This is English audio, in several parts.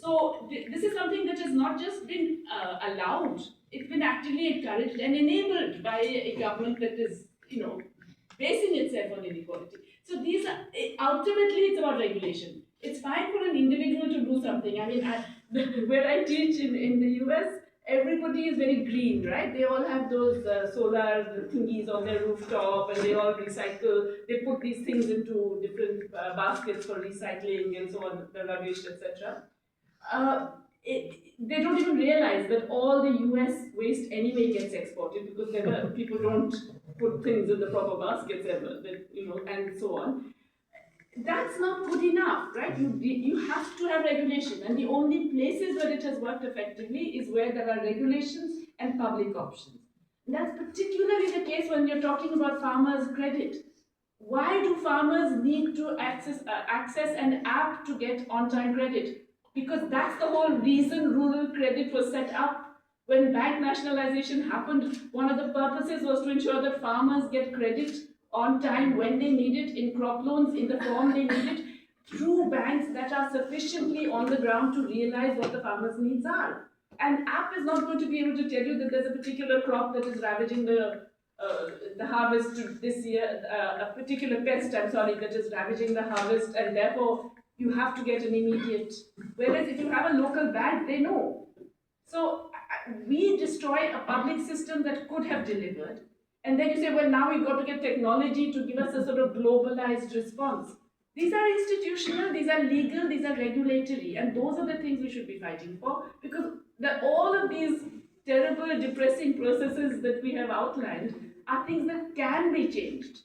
So this is something that has not just been allowed; it's been actively encouraged and enabled by a government that is, basing itself on inequality. So these are ultimately it's about regulation. It's fine for an individual to do something. I mean, where I teach in the US, everybody is very green, right? They all have those solar thingies on their rooftop, and they all recycle. They put these things into different baskets for recycling and so on, the rubbish, etc. uh, they don't even realize that all the US waste anyway gets exported because people don't put things in the proper baskets ever, and so on. That's not good enough, right? You have to have regulation, and the only places where it has worked effectively is where there are regulations and public options. And that's particularly the case when you're talking about farmers' credit. Why do farmers need to access an app to get on-time credit? Because that's the whole reason rural credit was set up. When bank nationalization happened, one of the purposes was to ensure that farmers get credit on time when they need it, in crop loans, in the form they need it, through banks that are sufficiently on the ground to realize what the farmers' needs are. An app is not going to be able to tell you that there's a particular crop that is ravaging the harvest this year, a particular pest, I'm sorry, that is ravaging the harvest, and therefore you have to get an immediate. Whereas if you have a local bank, they know. So we destroy a public system that could have delivered. And then you say, well, now we've got to get technology to give us a sort of globalized response. These are institutional, these are legal, these are regulatory, and those are the things we should be fighting for, because all of these terrible, depressing processes that we have outlined are things that can be changed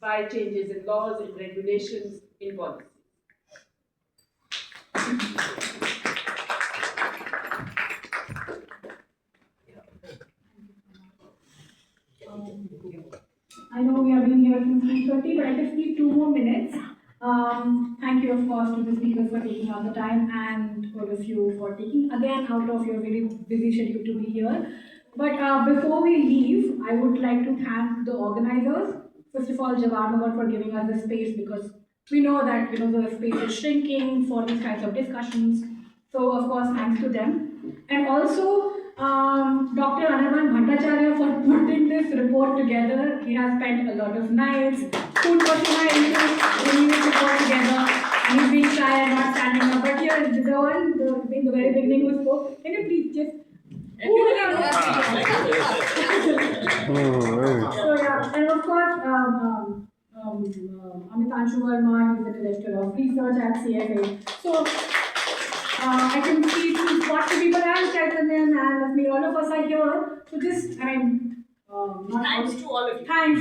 by changes in laws, in regulations, in policy. I know we have been here since 3:30, but I just need 2 more minutes. Thank you, of course, to the speakers for taking all the time, and all of you for taking again out of your very busy schedule to be here. But before we leave, I would like to thank the organizers. First of all, Jawaharnagar for giving us the space, because we know that the space is shrinking for these kinds of discussions. So of course, thanks to them, and also Dr. Anirban Bhattacharya for putting this report together. He has spent a lot of nights, food Pashuna into bringing this report together. And he's being shy and not standing up. But here is the one in the very beginning who spoke. Can you please just. So yeah, and of course, Amitanshu Verma, he's the director of research at CFA. So I can see 40 people and Chaitanya and all of us are here. So just, thanks to all of you. Thanks.